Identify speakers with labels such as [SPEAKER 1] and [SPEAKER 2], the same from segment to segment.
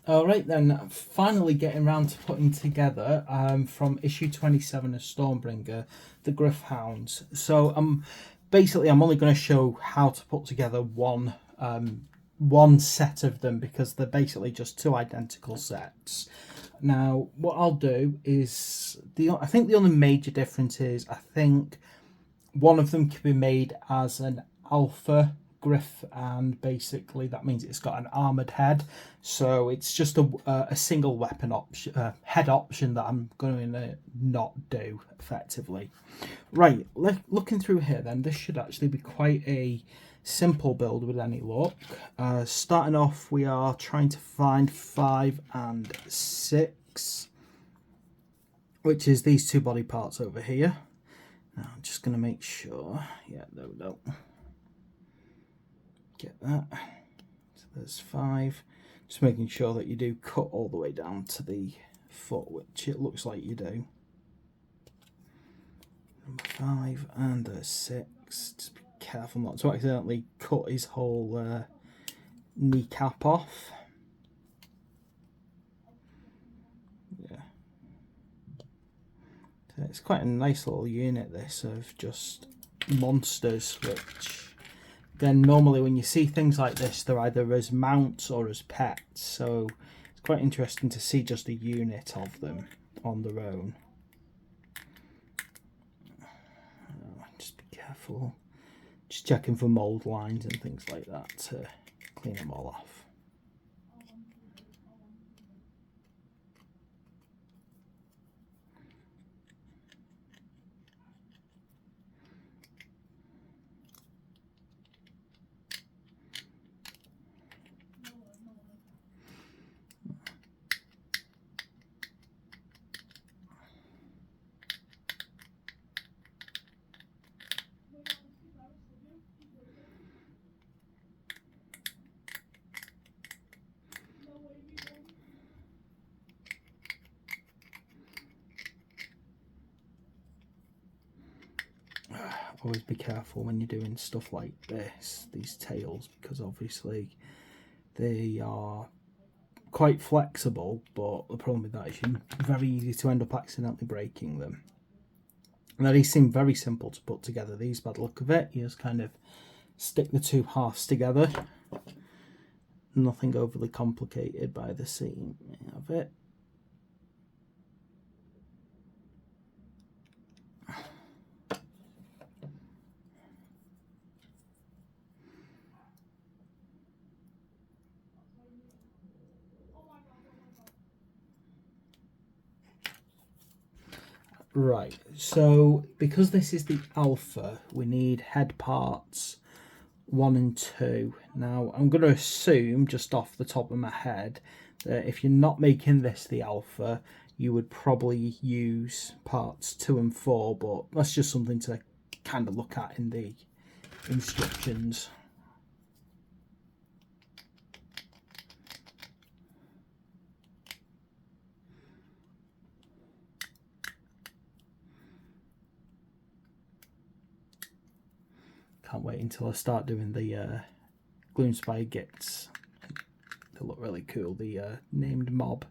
[SPEAKER 1] Alright then, finally getting around to putting together from issue 27 of Stormbringer, the Gryph-Hounds. So basically I'm only going to show how to put together one set of them because they're basically just two identical sets. Now what I'll do is, I think the only major difference is I think one of them can be made as an alpha Gryph, and basically that means it's got an armored head, so it's just a single weapon option, head option that I'm going to not do effectively. Right, looking through here then, this should actually be quite a simple build with any luck. Starting off, we are trying to find 5 and 6, which is these two body parts over here. Now I'm just going to make sure, yeah, there we go. Get that. So there's 5. Just making sure that you do cut all the way down to the foot, which it looks like you do. Number 5, and there's 6. Just be careful not to accidentally cut his whole kneecap off. Yeah. So it's quite a nice little unit, this, of just monsters, which then normally when you see things like this, they're either as mounts or as pets, so it's quite interesting to see just a unit of them on their own. Just be careful, just checking for mold lines and things like that to clean them all off. Always be careful when you're doing stuff like this, these tails, because obviously they are quite flexible, but the problem with that is you're very easy to end up accidentally breaking them. Now these seem very simple to put together, these, by the look of it. You just kind of stick the two halves together. Nothing overly complicated by the seam of it. Right, so because this is the alpha, we need head parts 1 and 2. Now I'm going to assume, just off the top of my head, that if you're not making this the alpha, you would probably use parts 2 and 4, but that's just something to kind of look at in the instructions. Can't wait until I start doing the Gloomspire gits. They look really cool, the named mob.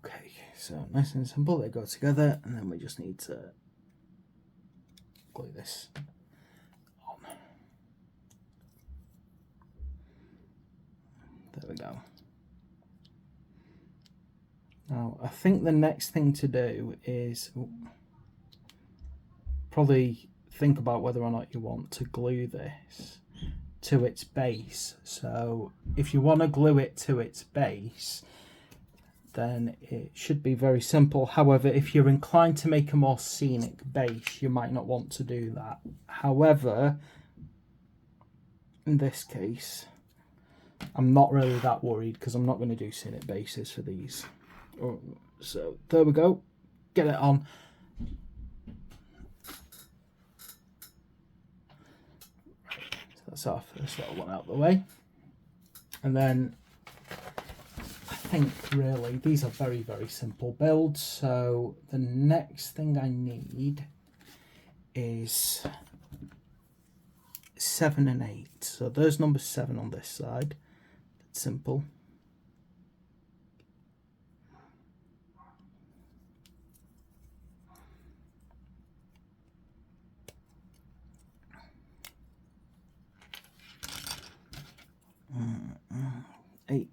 [SPEAKER 1] Okay, so nice and simple, they go together, and then we just need to glue this on. There we go. Now I think the next thing to do is probably think about whether or not you want to glue this, to its base. So if you want to glue it to its base, then it should be very simple. However, if you're inclined to make a more scenic base, you might not want to do that. However, in this case, I'm not really that worried because I'm not going to do scenic bases for these. So there we go. Get it on. So that's our first little one out of the way. And then I think really these are very, very simple builds. So the next thing I need is 7 and 8. So there's number 7 on this side. It's simple. Eight.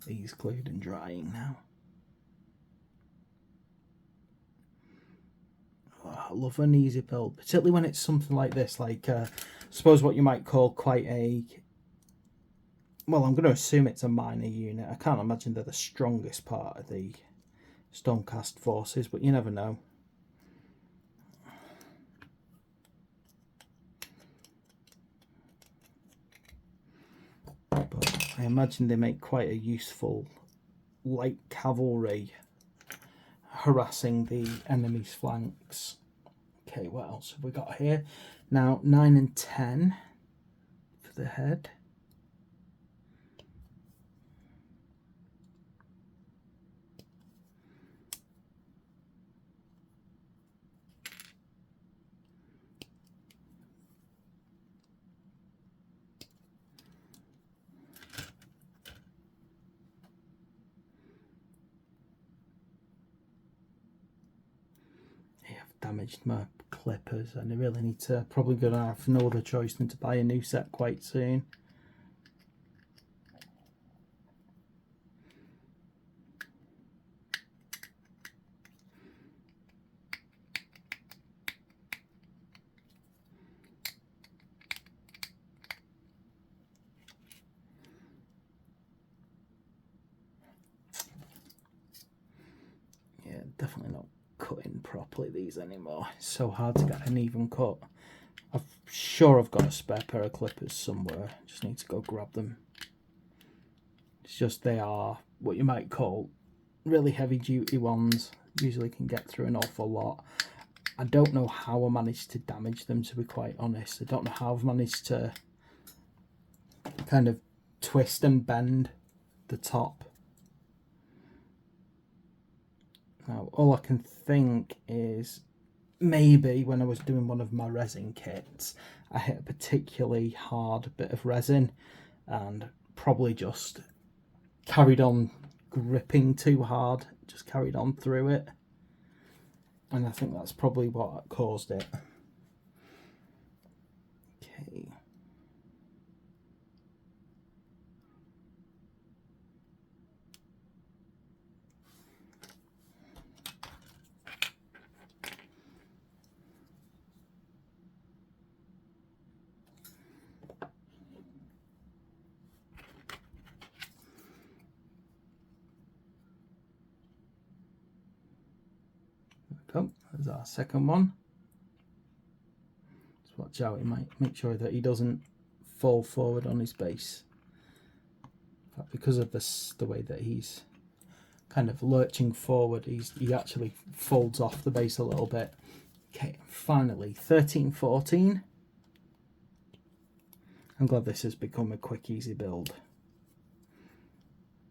[SPEAKER 1] These glued and drying now. Oh, I love an easy build, particularly when it's something like this, like I suppose what you might call quite a, well, I'm going to assume it's a minor unit. I can't imagine they're the strongest part of the Stormcast forces, but you never know. But I imagine they make quite a useful light cavalry harassing the enemy's flanks. Okay, what else have we got here? Now 9 and 10 for the head. Damaged my clippers and I really need to, probably gonna have no other choice than to buy a new set quite soon. Yeah, definitely not cutting properly these anymore. It's so hard to get an even cut. I'm sure I've got a spare pair of clippers somewhere. Just need to go grab them. It's just they are what you might call really heavy duty ones. Usually can get through an awful lot. I don't know how I managed to damage them, to be quite honest. I don't know how I've managed to kind of twist and bend the top. Now, all I can think is maybe when I was doing one of my resin kits, I hit a particularly hard bit of resin and probably just carried on gripping too hard, just carried on through it. And I think that's probably what caused it. Okay. Oh, there's our second one. watch out, he might make sure that he doesn't fall forward on his base. But because of the way that he's kind of lurching forward, he actually folds off the base a little bit. Okay, finally, 13-14. I'm glad this has become a quick, easy build.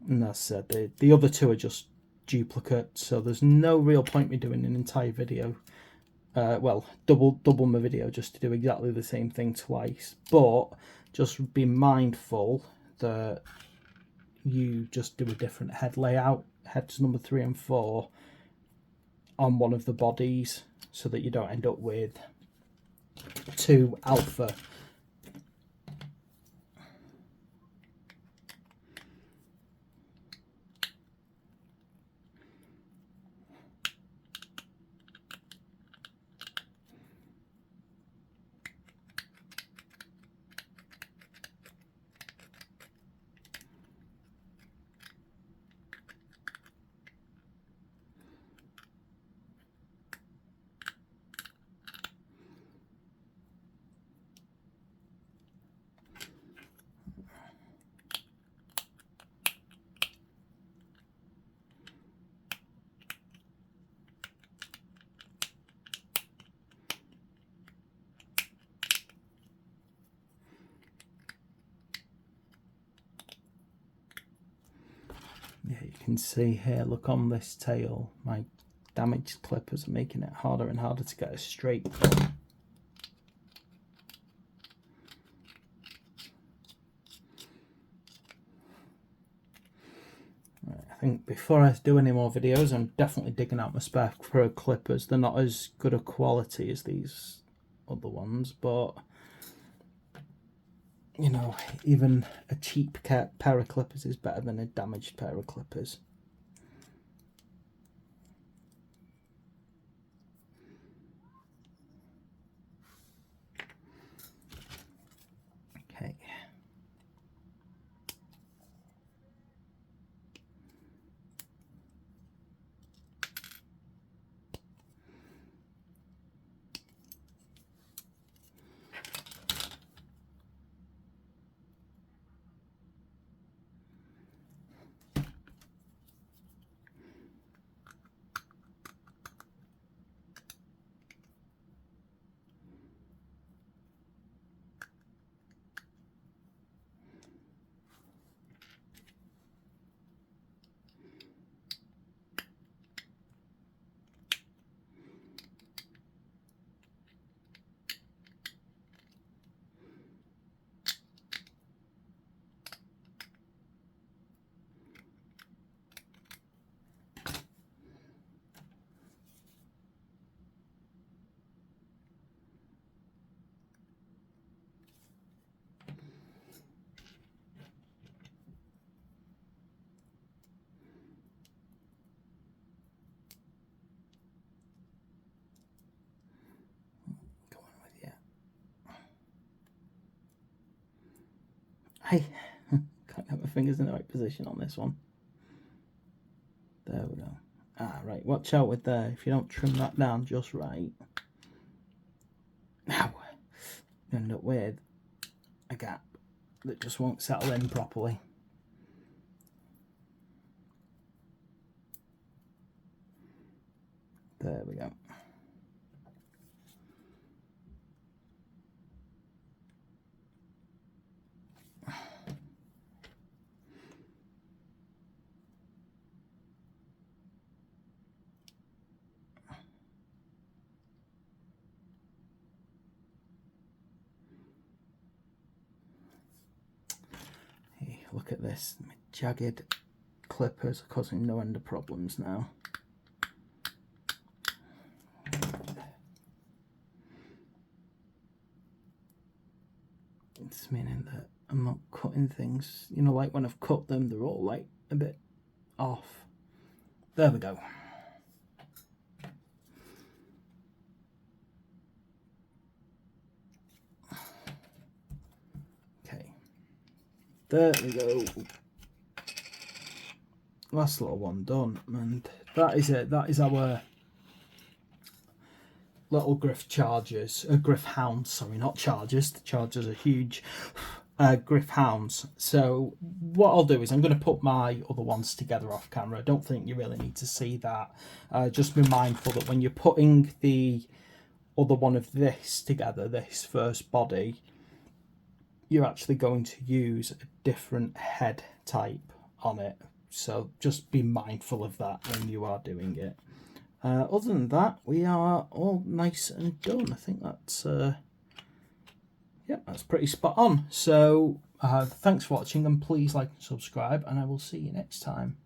[SPEAKER 1] And that's said, the other two are just duplicates, so there's no real point me doing an entire video. Well, double my video just to do exactly the same thing twice. But just be mindful that you just do a different head layout, heads number 3 and 4, on one of the bodies, so that you don't end up with 2 alpha. Yeah, you can see here, look on this tail, my damaged clippers are making it harder and harder to get a straight cut. Right, I think before I do any more videos, I'm definitely digging out my spare pair of clippers. They're not as good a quality as these other ones, but you know, even a cheap pair of clippers is better than a damaged pair of clippers. Okay. Hey, can't get my fingers in the right position on this one. There we go. Ah, right, watch out with there. If you don't trim that down just right, now you end up with a gap that just won't settle in properly. There we go. Look at this, my jagged clippers are causing no end of problems now. It's meaning that I'm not cutting things, you know, like when I've cut them, they're all like a bit off. There we go. There we go. Last little one done, and that is it. That is our little Gryph-Hounds, sorry, not chargers. The chargers are huge. Gryph-Hounds. So what I'll do is I'm going to put my other ones together off camera. I don't think you really need to see that. Just be mindful that when you're putting the other one of this together, this first body, you're actually going to use a different head type on it. So just be mindful of that when you are doing it. Other than that, we are all nice and done. I think that's that's pretty spot on. So thanks for watching, and please like and subscribe, and I will see you next time.